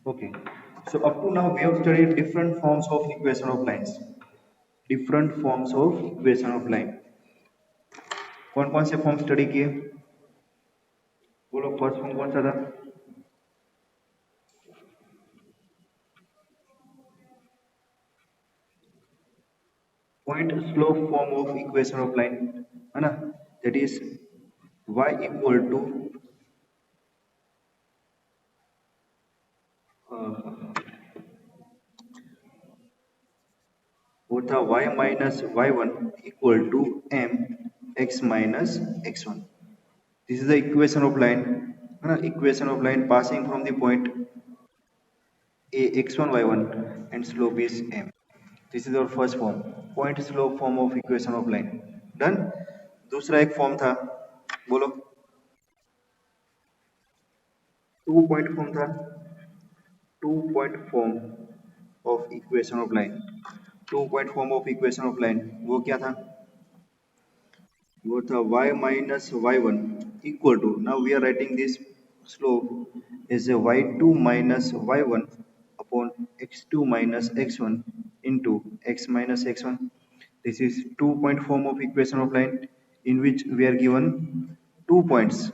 Okay. So up to now we have studied different forms of equation of lines. Different forms of equation of line. कौन कौन से form study किए? बोलो first form कौन सा था? Point slope form of equation of line है ना? That is y equal to वो था y minus y1 equal to m x minus x1. This is the equation of line है ना? Equation of line passing from the point a x1 y1 and slope is m. This is our first form, point slope form of equation of line. Done. दूसरा एक form था, बोलो. Two point form था. Two point form of equation of line. Two point form of equation of line वो क्या था? वो था y minus y1 equal to, now we are writing this slope is a y2 minus y1 upon x2 minus x1 into x minus x1. This is two-point form of equation of line in which we are given 2 points,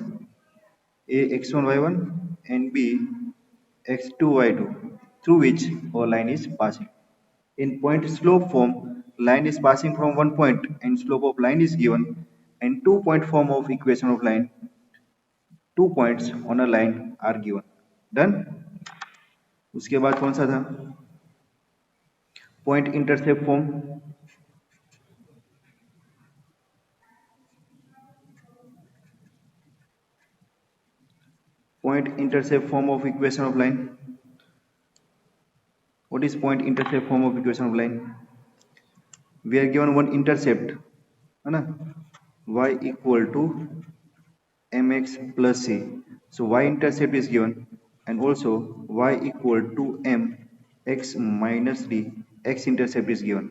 a x1 y1 and b x2 y2, through which our line is passing. In point slope form, line is passing from one point and slope of line is given, and 2-point form of equation of line, 2 points on a line are given. Done. उसके बाद कौन सा था? Point intercept form. Point intercept form of equation of line. What is point intercept form of equation of line? We are given one intercept, है ना? Y equal to mx plus c. So y intercept is given, and also y equal to m x minus d, x intercept is given.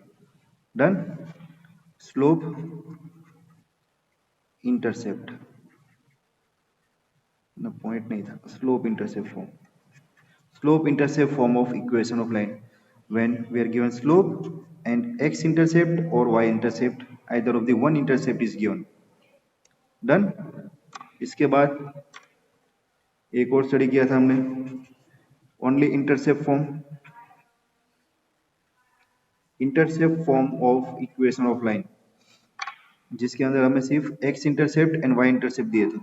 Done. Slope intercept. No, point नहीं था. Slope intercept form. Slope intercept form of equation of line, when we are given slope and x intercept or y intercept, either of the one intercept is given. Done. इसके बाद एक और study किया था हमने, only intercept form. Intercept form of equation of line, जिसके अंदर हमें सिर्फ x intercept and y intercept दिए थे.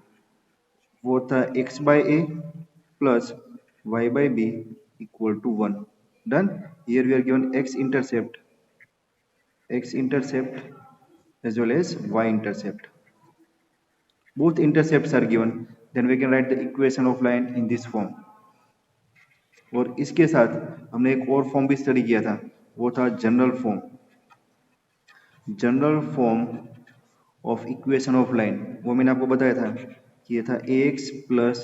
वो था x by a plus y by b equal to 1. Done. Here we are given x intercept as well as y intercept. Both intercepts are given. Then we can write the equation of line in this form. और इसके साथ हमने एक और form भी study किया था, वो था general form. General form of equation of line, वो मैंने आपको बताया था कि ये था ax plus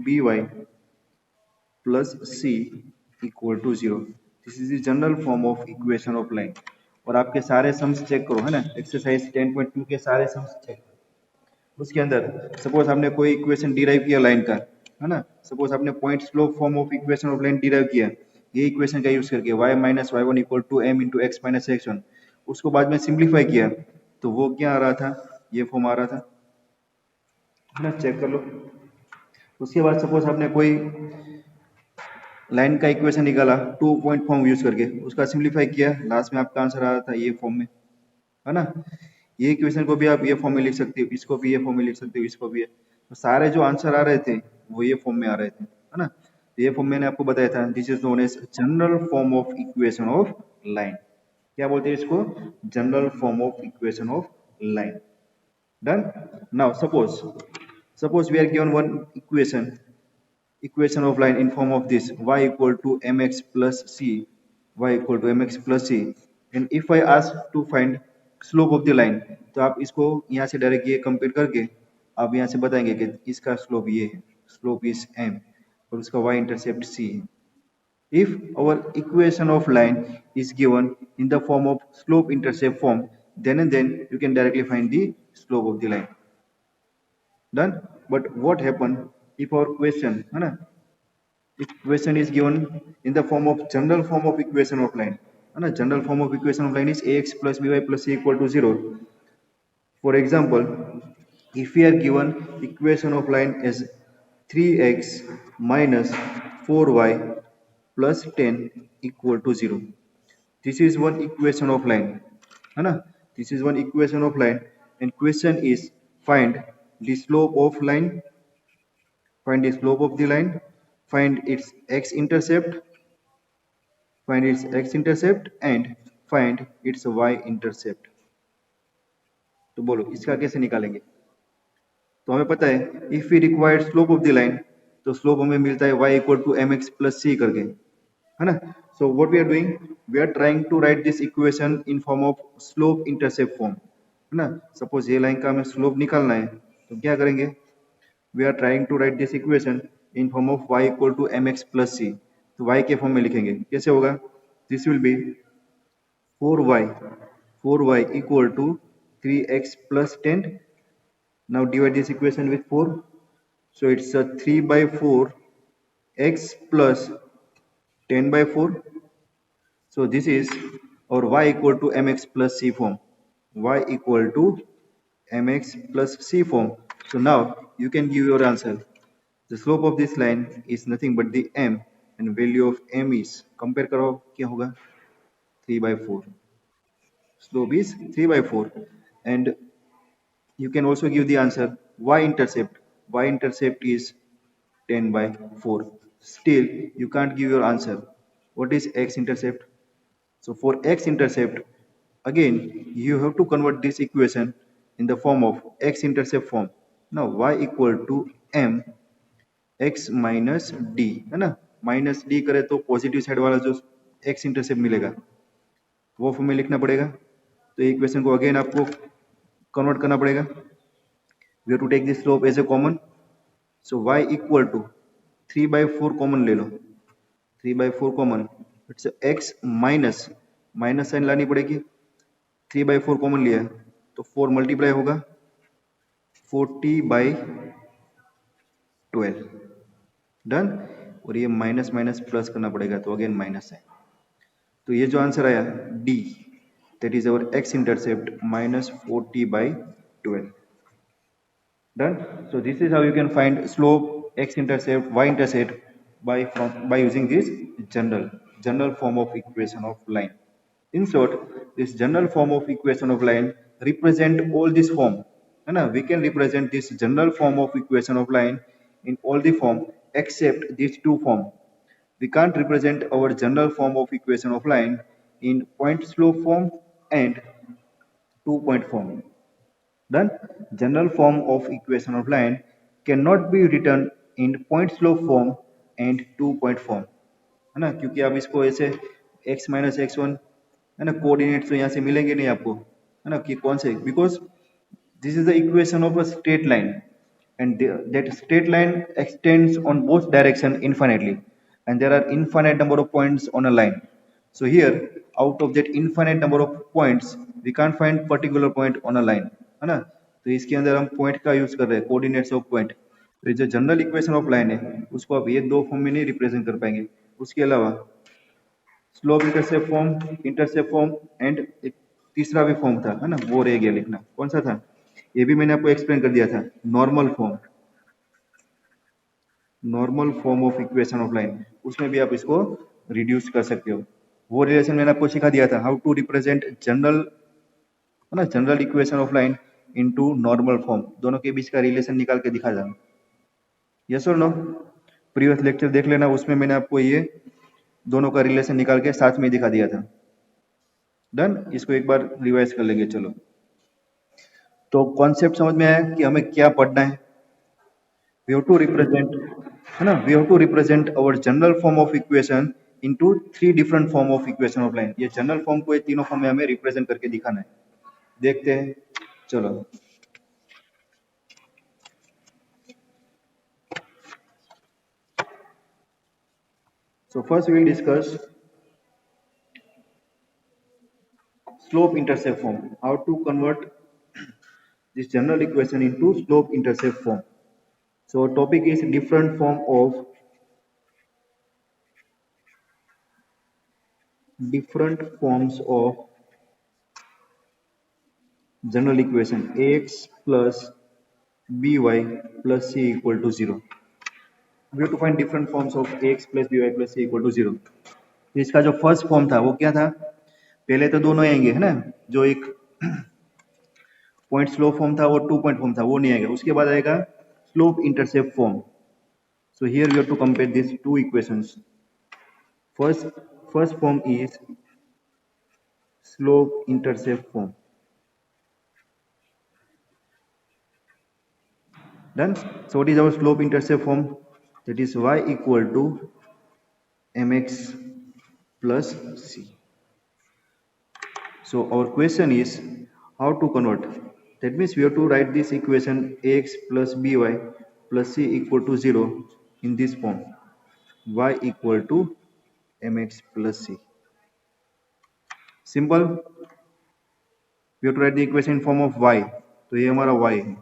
by plus c equal to 0. This is the general form of equation of line. और आपके सारे सम्स चेक करो, है ना? एक्सरसाइज 10.2 के सारे सम्स चेक करो. उसके अंदर सपोज आपने कोई इक्वेशन डिराइव किया लाइन का, है ना? सपोज आपने point slope form of equation of line derive किया, ये इक्वेशन का यूज करके y minus y1 equal to m into x minus x1. उसको बाद में सिंप्लीफाई किया तो वो क्या आ रहा था? ये फॉर्म आ रहा था, है ना? चेक कर लो. उसके बाद सपोज आपने कोई लाइन का इक्वेशन निकाला 2-point फॉर्म यूज करके, उसका सिंप्लीफाई किया, लास्ट में आपका आंसर आ रहा था ये फॉर्म में, है ना? ये इक्वेशन को भी आप ये फॉर्म में लिख सकते हो, इसको भी ये फॉर्म में लिख सकते हो, इसको भी. तो सारे जो आंसर आ रहे थे वो ये फॉर्म में आ रहे थे, है ना? तो ये फॉर्म मैंने आपको बताया था. This is known as general form of equation of line. क्या बोलते हैं इसको? General form of equation of line. Done. Now suppose we are given one equation of line in form of this y equal to mx plus c, and if I ask to find slope of the line, तो आप इसको यहाँ से direct ये compare करके आप यहाँ से बताएंगे कि इसका स्लोप ये है, स्लोप इज m, और उसका y इंटरसेप्ट c है. If our equation of line is given in the form of slope intercept form, then and then you can directly find the slope of the line. Done. But what happen if our question, है ना, equation is given in the form of general form of equation of line. And general form of equation of line is ax plus by plus c equal to 0. For example, if we are given equation of line as 3x minus 4y plus 10 equal to 0. This is one equation of line. है ना? This is one equation of line and question is find the slope of line, find the slope of the line, find its x-intercept, find its x-intercept and find its y-intercept. तो बोलो इसका कैसे निकालेंगे? तो हमें पता है if we required slope of the line तो स्लोप हमें मिलता है y equal to mx plus c करके, है ना? So what we are doing, we are trying to write this equation in form of slope intercept form, है ना? Suppose ये लाइन का हमें स्लोप निकालना है तो क्या करेंगे, we are trying to write this equation in form of y equal to mx plus c. तो y के फॉर्म में लिखेंगे, कैसे होगा? This will be 4y equal to 3x plus 10. Now divide this equation with 4. So it's a 3 by 4 x plus 10 by 4. So this is our y equal to mx plus c form. Y equal to mx plus c form. So now you can give your answer. The slope of this line is nothing but the m and value of m is, compare करो क्या होगा, 3 by 4. Slope is 3 by 4 and you can also give the answer y-intercept. Y-intercept is 10 by 4. Still you can't give your answer. What is x-intercept? So for x-intercept, again you have to convert this equation in the form of x-intercept form. Now y equal to m x minus d, है ना? Minus D करे तो positive side वाला जो x intercept मिलेगा वो form में लिखना पड़ेगा. तो इक्वेशन को अगेन आपको कन्वर्ट करना पड़ेगा. We have to take this slope as a common. So y equal to 3 by 4 common ले लो, 3 by 4 common, it's x minus, minus sign लानी पड़ेगी. 3 by 4 कॉमन लिया तो 4 मल्टीप्लाई होगा 40 by 12. डन. और ये माइनस माइनस प्लस करना पड़ेगा तो अगेन माइनस है. तो ये जो आंसर आया D, that is our x intercept minus 40 by 12. Done. So this is how you can find slope, x intercept, y intercept by using this general form of equation of line. In short, this general form of equation of line represent all this form. We can represent this general form of equation of line in all the form except these two form. We can't represent our general form of equation of line in point slope form and 2-point form. Then general form of equation of line cannot be written in point slope form and 2-point form, है ना? क्योंकि आप इसको ऐसे x minus x1, है ना, coordinates तो यहाँ से मिलेंगे नहीं आपको, है ना, कि कौन से, because this is the equation of a straight line and that straight line extends on both direction infinitely and there are infinite number of points on a line. So here out of that infinite number of points we can't find particular point on a line, है ना? तो इसके अंदर हम point का use कर रहे हैं, कोऑर्डिनेट्स ऑफ पॉइंट. तो जो जनरल इक्वेशन ऑफ लाइन है उसको आप ये दो फॉर्म में नहीं रिप्रेजेंट कर पाएंगे. उसके अलावा स्लोप इंटरसेप्ट फॉर्म एंड एक तीसरा भी फॉर्म था, है ना, वो रह गया लिखना. कौन सा था? ये भी मैंने आपको एक्सप्लेन कर दिया था, normal form of equation of line. उसमें भी आप इसको रिड्यूस कर सकते हो. वो रिलेशन मैंने आपको सिखा दिया था, how to represent general equation of line into normal form. दोनों के बीच का रिलेशन निकाल के दिखा जाना. यस और नो? प्रीवियस लेक्चर देख लेना, उसमें मैंने आपको ये दोनों का रिलेशन निकाल के साथ में दिखा दिया था. डन. इसको एक बार रिवाइज कर लेंगे. चलो, तो कॉन्सेप्ट समझ में आया कि हमें क्या पढ़ना है. वी हैव टू रिप्रेजेंट, है ना, we have to represent our general form of equation into 3 different form of equation of line. ये जनरल फॉर्म को ये तीनों फॉर्म में हमें रिप्रेजेंट करके दिखाना है. देखते हैं. चलो, so first we will discuss slope intercept form, how to convert this general equation into slope intercept form. So topic is different form of different forms of general equation ax plus by plus c equal to 0. We have to find different forms of ax plus by plus c equal to 0. तो इसका जो first form था वो क्या था? पहले तो दोनों आएंगे, है ना? जो एक पॉइंट स्लोप फॉर्म था वो 2 पॉइंट फॉर्म था, वो नहीं आएगा. उसके बाद आएगा slope intercept form. So here we have to compare these two equations. First form is slope intercept form. Done. So what is our slope intercept form? That is y equal to mx plus c. So our question is how to convert. That means we have to write this equation ax plus by plus c equal to 0 in this form. Y equal to mx plus c. Simple. We have to write the equation in form of y. तो ये हमारा y है.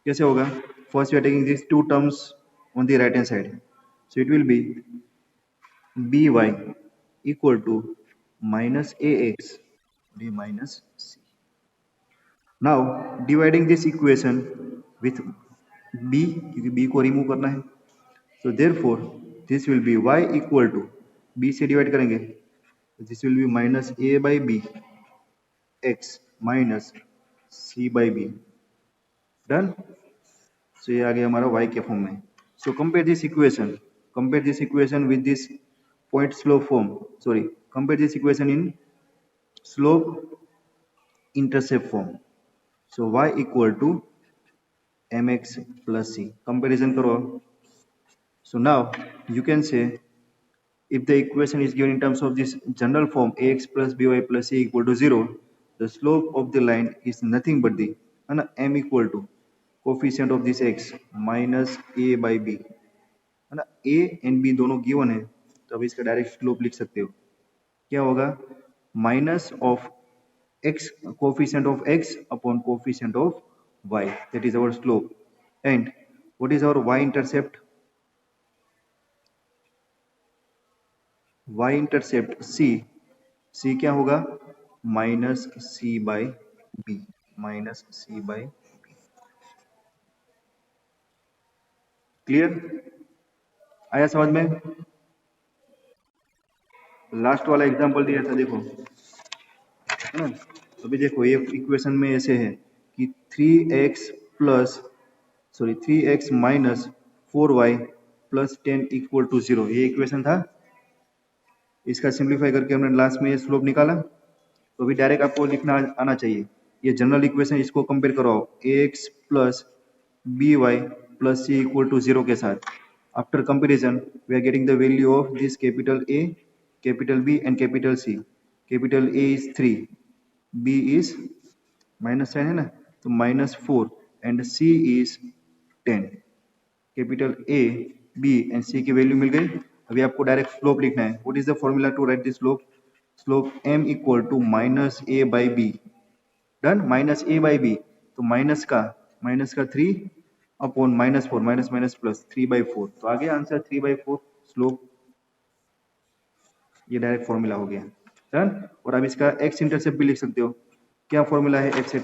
कैसे होगा? First we are taking these two terms on the right hand side. So it will be by equal to minus ax minus c. Now dividing this equation with b, क्योंकि b को remove करना है. So therefore this will be y equal to b से divide करेंगे. This will be minus a by b x minus c by b. Done. So ये आ गया हमारा y के फॉर्म में. So compare this equation with this point slope form. Sorry, compare this equation in slope intercept form. So y equal to mx plus c. Comparison करो. So now you can say if the equation is given in terms of this general form ax plus by plus c equal to 0, the slope of the line is nothing but the m equal to coefficient of this x minus a by b, है ना? a and b दोनों given है, तो अब इसका direct slope लिख सकते हो. क्या होगा? Minus of x coefficient of x upon coefficient of y, that is our slope. And what is our y intercept? y intercept c क्या होगा? Minus c by b, minus c by. Clear? आया समझ में? Last वाला example दिया था, देखो, है ना? अभी देखो ये इक्वेशन में ऐसे है कि 3x minus 4y plus 10 equal to 0. ये इक्वेशन था. इसका सिंप्लीफाई करके हमने लास्ट में ये स्लोप निकाला. तो अभी डायरेक्ट आपको लिखना आना चाहिए ये जनरल इक्वेशन. इसको कंपेयर करो ax plus by plus c equal to 0 के साथ. After comparison, we are getting the value of this capital A, capital B and capital C. Capital A is 3, B is minus 10 है ना, तो minus 4 and C is 10. Capital A, B and C की value मिल गई. अभी आपको direct slope लिखना है. What is the formula to write this slope? Slope m equal to minus a by b. Done. Minus a by b, तो minus का 3 upon minus 4, minus minus plus 3/4. तो आ गया आंसर 3/4 स्लोप. ये direct formula हो गया. Done. और अब इसका एक्स इंटरसेप्ट भी लिख सकते हो. क्या फॉर्मूला है x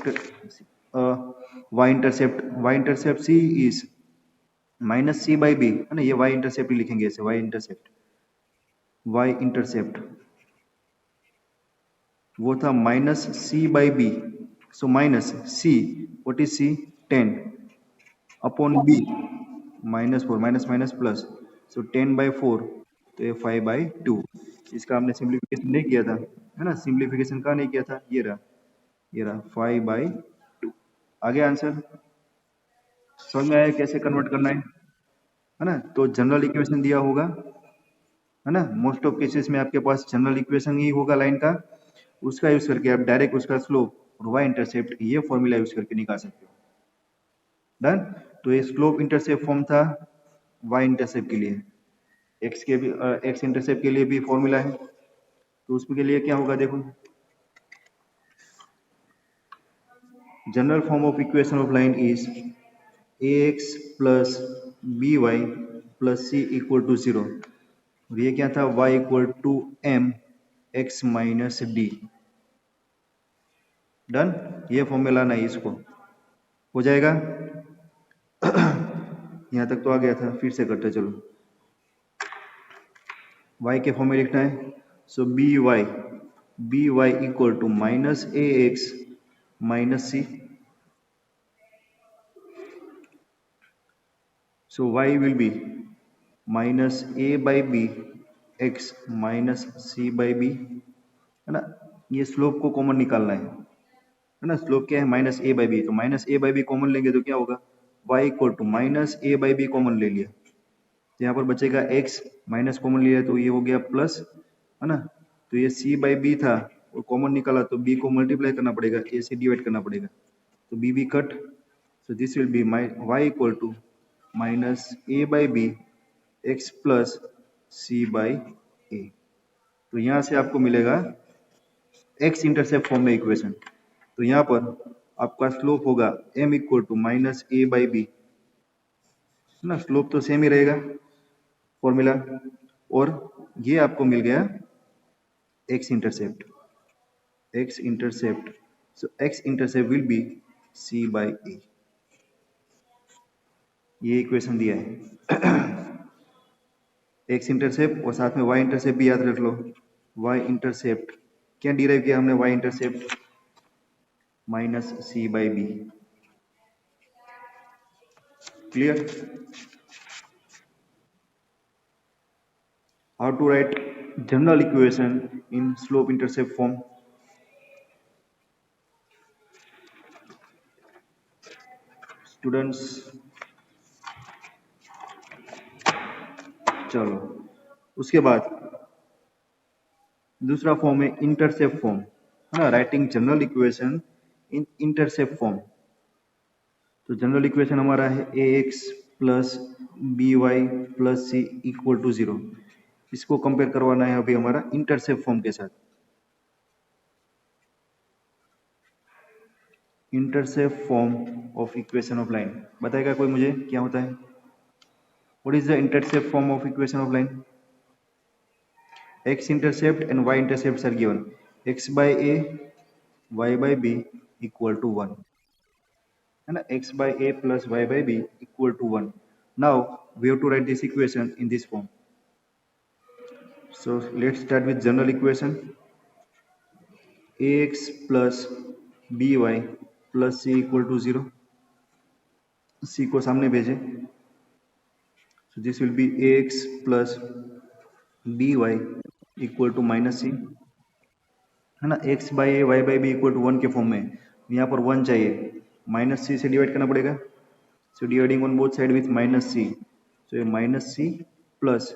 y intercept c is minus c by b, है ना? ये वाई इंटरसेप्ट ही लिखेंगे ऐसे. वाई इंटरसेप्ट वो था minus c by b. So minus c, what is c? 10 upon b minus 4, minus minus plus, so 10/4, तो ये 5/2. इसका हमने सिंप्लीफिकेशन नहीं किया था, है ना? सिंप्लीफिकेशन का नहीं किया था. ये रहा 5/2. आगे आंसर समझ में आया कैसे कन्वर्ट करना है ना? तो जनरल इक्वेशन दिया होगा, है ना? मोस्ट ऑफ केसेस में आपके पास जनरल इक्वेशन ही होगा लाइन का. उसका यूज करके आप डायरेक्ट उसका स्लोप और वाई इंटरसेप्ट ये फॉर्मूला यूज करके निकाल सकते हो. डन. तो ये स्लोप इंटरसेप्ट फॉर्म था वाई इंटरसेप्ट के लिए. एक्स इंटरसेप्ट के लिए भी फॉर्मूला है. तो उसके लिए क्या होगा? देखो, general form of equation of line is ax plus by plus c equal to 0. और ये क्या था? y equal to m x minus d. Done, ये फॉर्मूला नहीं, इसको हो जाएगा। यहां तक तो आ गया था, फिर से करते चलो। y के फॉर्म में लिखना है, so b y equal to minus a x minus c. So y will be minus a by b x minus c by b, है ना। ये स्लोप को कॉमन निकालना है ना। स्लोप क्या है, माइनस ए बाई बी, तो minus a by b common लेंगे तो क्या होगा, y equal to minus a by b common ले लिया, तो यहाँ पर बचेगा x, माइनस कॉमन लिया तो ये हो गया प्लस, है ना। तो ये c बाई बी था और कॉमन निकाला तो b को मल्टीप्लाई करना पड़ेगा, a से डिवाइड करना पड़ेगा, तो b cut. So this will be y equal to minus a by b x plus c by a. तो यहाँ से आपको मिलेगा x इंटरसेप्ट फॉर्म में इक्वेशन। तो यहाँ पर आपका स्लोप होगा m equal to minus a by b, है ना। स्लोप तो सेम ही रहेगा फॉर्मूला, और ये आपको मिल गया x intercept. So x intercept will be c by a. ये इक्वेशन दिया है x इंटरसेप्ट, और साथ में y इंटरसेप्ट भी याद रख लो। y इंटरसेप्ट क्या डिराइव किया हमने, y intercept minus c by b. Clear. How to write general equation in slope intercept form. Students चलो, उसके बाद दूसरा फॉर्म है इंटरसेप्ट फॉर्म, है ना। Writing general equation in intercept form. तो जनरल इक्वेशन हमारा है a x plus B Y plus c equal to 0। इसको कंपेयर करवाना है अभी हमारा इंटरसेप्ट फॉर्म के साथ। Intercept form of equation of line, बताएगा कोई मुझे क्या होता है? What is the intercept form of equation of line? x intercept and y intercepts are given, x by a y by b equal to 1, है ना। x by a plus y by b equal to 1. Now we have to write this equation in this form. So let's start with general equation, ax plus by plus c equal to 0. c को सामने भेजे, so this will be ax plus by equal to minus c, है ना। x by a y by b equal to 1 के form में, यहाँ पर 1 चाहिए, माइनस सी से डिवाइड करना पड़ेगा। So dividing on both side with minus c, so ये minus c plus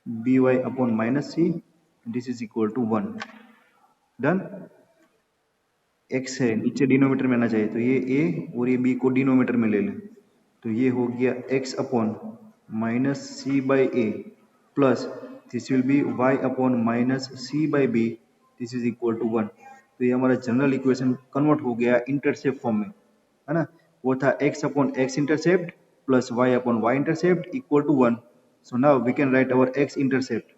B y upon minus c, this is equal to 1। Done. x है नीचे डिनोमीटर में आना चाहिए, तो ये a और ये b को डिनोमीटर में ले लें, तो ये हो गया x upon minus c by a plus this will be y upon minus c by b, this is equal to 1। तो ये हमारा जनरल इक्वेशन कन्वर्ट हो गया इंटरसेप्ट फॉर्म में, है ना। वो था x upon x intercept plus y upon y intercept equal to 1। So now we can write our x intercept.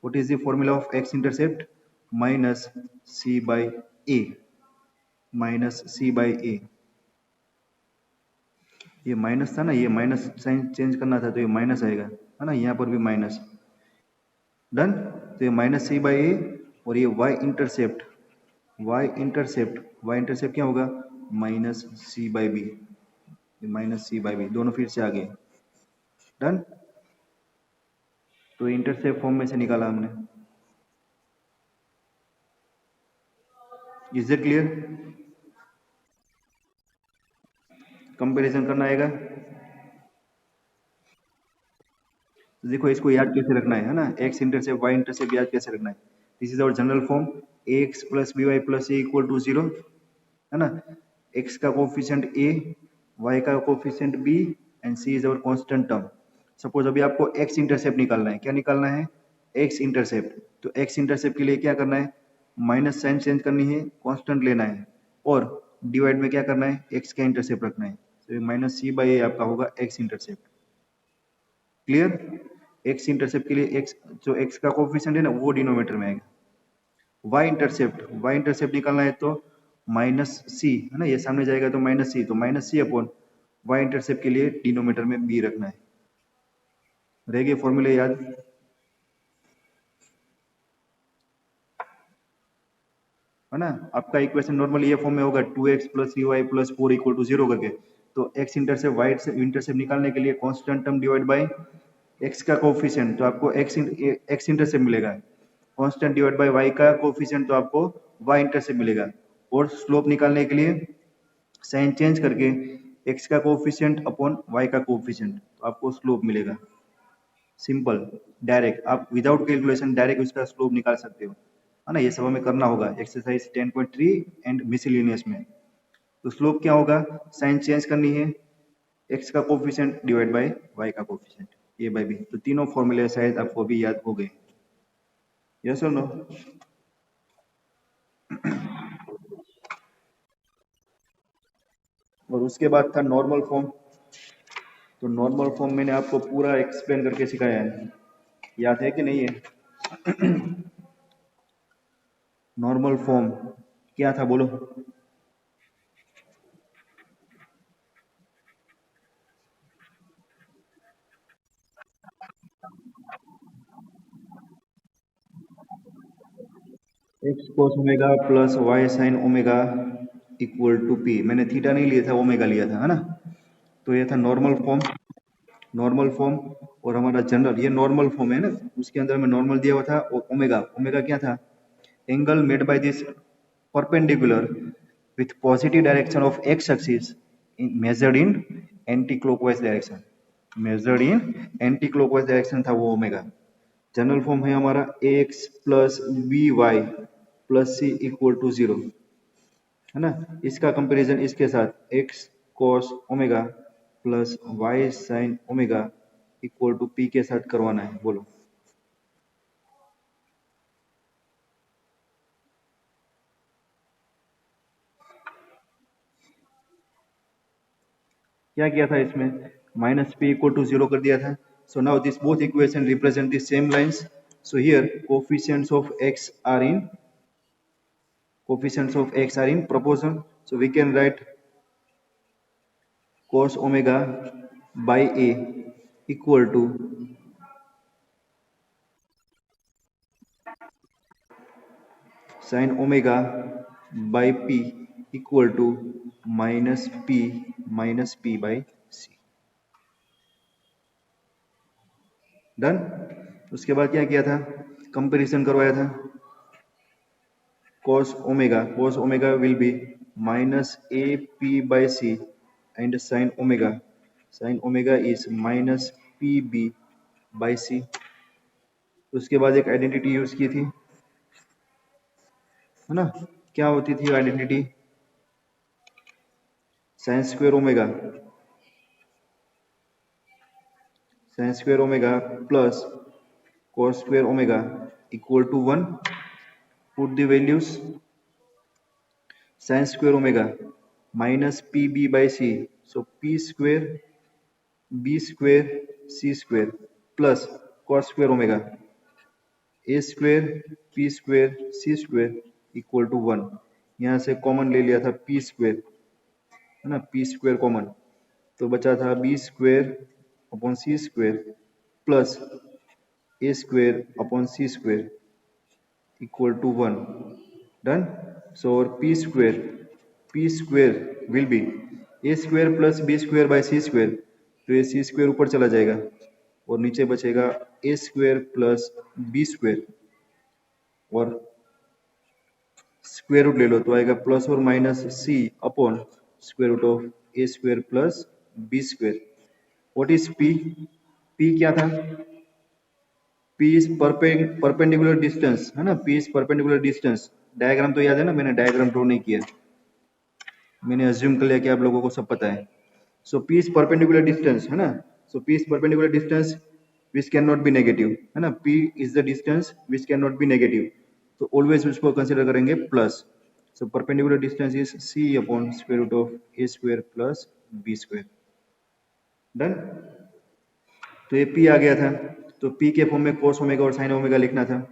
What is the formula of x intercept? Minus c by a, minus c by a। ये minus था ना, ये minus sign change करना था तो ये minus आएगा, है ना। यहाँ पर भी माइनस। डन। तो ये माइनस सी बाई ए, और ये y इंटरसेप्ट क्या होगा, minus c by b, minus c by b, दोनों फिर से आ गए। डन। तो इंटरसेप्ट फॉर्म में से निकाला हमने। Is it clear? कंपैरिजन करना आएगा। तो देखो इसको याद कैसे रखना है ना, x इंटरसेप्ट y इंटरसेप्ट याद कैसे रखना है। This is our general form, ax plus by plus a equal to 0, है ना। x का कोफिशिएंट a, y का coefficient b and c is our constant term. Suppose अभी आपको x इंटरसेप्ट निकालना है, क्या निकालना है, x इंटरसेप्ट। तो x इंटरसेप्ट के लिए क्या करना है, माइनस साइन चेंज करनी है, कांस्टेंट लेना है, और डिवाइड में क्या करना है, x का इंटरसेप्ट रखना है। तो माइनस सी बाई ए आपका होगा x intercept. Clear. X intercept के लिए एक्स, जो एक्स का कोफिशिएंट है ना वो डिनोमिनेटर में आएगा। वाई इंटरसेप्ट निकालना है तो माइनस सी है ना, ये सामने जाएगा तो माइनस सी, तो minus c upon Y intercept के लिए डिनोमिनेटर में बी रखना है। रह गए फॉर्मूले याद? है ना, आपका इक्वेशन नॉर्मली ये फॉर्म में होगा 2x plus c y plus 4 equal to 0 करके। तो x इंटरसेप्ट वाई इंटरसेप्ट निकालने के लिए constant term divide by x का कोफिशिएंट, तो आपको x इंटरसेप्ट मिलेगा। कांस्टेंट डिवाइड बाय y का कोफिशिएंट, तो आपको y इंटरसेप्ट मिलेगा। और स्लोप निकालने के लिए साइन चेंज करके x का कोफिशिएंट अपॉन y का कोफिशिएंट, तो आपको स्लोप मिलेगा। सिंपल, डायरेक्ट आप विदाउट कैलकुलेशन डायरेक्ट उसका स्लोप निकाल सकते हो, है ना। ये सब हमें करना होगा एक्सरसाइज 10.3 एंड मिसलेनियस में। तो स्लोप क्या होगा, साइन चेंज करनी है, x का कोफिशिएंट डिवाइड बाय y का कोफिशिएंट, ए बाय बी। तो तीनों फॉर्मूले शायद आपको भी याद हो गए। यस और नो? और उसके बाद था नॉर्मल फॉर्म। तो नॉर्मल फॉर्म मैंने आपको पूरा एक्सप्लेन करके सिखाया है, याद है कि नहीं है? नॉर्मल फॉर्म क्या था बोलो? X cos omega plus y sine omega equal to p. मैंने थीटा नहीं लिया था, ओमेगा लिया था, है ना। तो ये था नॉर्मल फॉर्म। नॉर्मल फॉर्म और हमारा जनरल, ये नॉर्मल फॉर्म है ना, उसके अंदर में नॉर्मल दिया हुआ था। और ओमेगा, ओमेगा क्या था, angle made by this perpendicular with positive direction of x axis measured in anti clockwise direction, measured in anti clockwise direction था वो ओमेगा। जनरल फॉर्म है हमारा ax plus B Y plus c equal to 0, है ना। इसका comparison इसके साथ x cos omega plus y sin omega equal to p के साथ करवाना है। बोलो क्या किया था इसमें, माइनस p इक्वल टू 0 कर दिया था। So now this both equation represent the same lines. So here coefficients of x are in, coefficients of x are in proportion, so we can write cos omega by a equal to sin omega by p equal to minus p by c। Done. उसके बाद क्या किया था, comparison करवाया था। cos omega will be minus a p by c and sin omega is minus p b by c। उसके बाद एक आइडेंटिटी यूज की थी, है ना। क्या होती थी identity, sine square omega plus cos square omega equal to 1। Put the values, sine square omega minus p b by c, so p square b square c square plus cos square omega a square p square c square equal to 1। यहाँ से common ले लिया था P square, है ना, P square common, तो बचा था B square upon C square plus A square upon C square equal to 1। Done. So और P square will be A square plus B square by C square, तो ये सी square ऊपर चला जाएगा और नीचे बचेगा a square plus B square, और स्क्वायर रूट ले लो तो आएगा प्लस और minus c upon square root of A square plus B square. What is p, p क्या था, पी इज परपेंडिकुलर डिस्टेंस, है ना, P is perpendicular distance. Diagram तो याद है ना, मैंने डायग्राम ड्रॉ नहीं किया, मैंने अज्यूम कर लिया कि आप लोगों को सब पता है। So P is perpendicular distance, है ना। So P is perpendicular distance which can not be negative, है ना, P is the distance which can not be negative, तो ऑलवेज उसको कंसिडर करेंगे plus. So perpendicular distance is C upon square root of A square plus B square. Done. तो ये P आ गया था। तो पी के फॉर्म में cos ओमेगा और sin ओमेगा लिखना था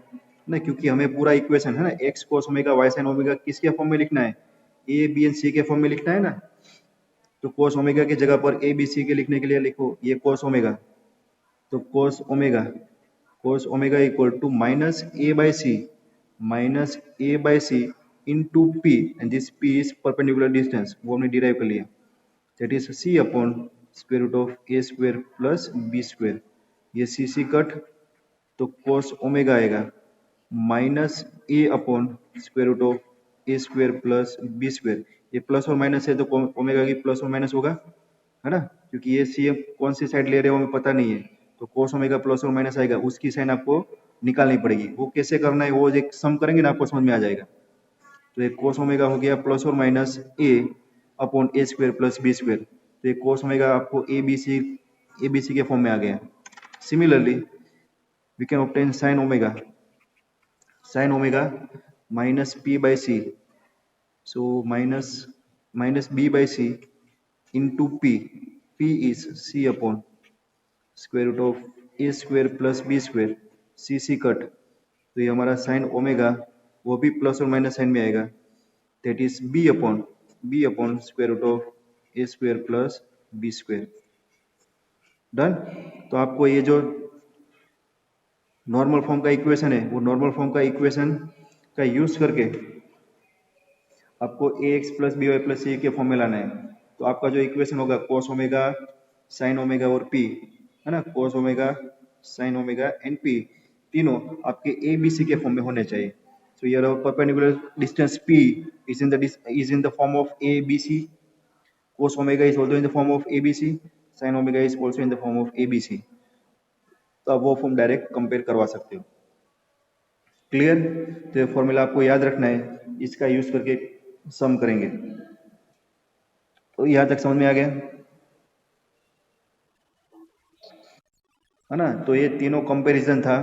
ना, क्योंकि हमें पूरा इक्वेशन है ना x cos omega y sin omega किसके फॉर्म में लिखना है, ए बी एंड सी के फॉर्म में लिखना है ना। तो cos ओमेगा की जगह पर ए बी सी के लिखने के लिए लिखो ये cos ओमेगा, तो cos omega equal to minus a by c into p, and this p is perpendicular distance, वो हमने डिराइव कर लिया, that is C upon square root of A square plus B square. ये c cut, तो cos omega आएगा minus a upon square root of A square plus B square. ये plus और minus है तो ओमेगा की प्लस और minus होगा, है ना, क्योंकि ये सी कौन सी साइड ले रहे हो हमें पता नहीं है, तो cos ओमेगा प्लस और माइनस आएगा, उसकी साइन आपको निकालनी पड़ेगी। वो कैसे करना है, वो एक सम करेंगे ना आपको समझ में आ जाएगा। तो एक cos ओमेगा हो गया प्लस और minus a upon A square plus B square, तो एक cos ओमेगा आपको ए बी सी के फॉर्म में आ गया। Similarly we can obtain sin omega minus p by c, so minus b by c into p is c upon square root of a square plus b square, c cut, तो ये हमारा sin omega वो भी plus और minus sine में आएगा, that is b upon square root of A square plus B square. Done. तो आपको ये जो नॉर्मल फॉर्म का इक्वेशन है, वो नॉर्मल फॉर्म का इक्वेशन का यूज करके आपको A x plus B Y plus C के फॉर्म में लाना है। तो आपका जो इक्वेशन होगा cos ओमेगा साइन ओमेगा और p, है ना, cos omega sine omega and p तीनों आपके ए बी सी के फॉर्म में होने चाहिए। So here our perpendicular distance p is in the form of ABC. Cos omega is also in the form of ABC. Sin omega is also in the form of ABC. तो आप वो form direct compare करवा सकते हो। Clear? तो ये formula आपको याद रखना है, इसका यूज करके सम करेंगे। तो यहाँ तक समझ में आ गया, है ना। तो ये तीनों कंपैरिजन था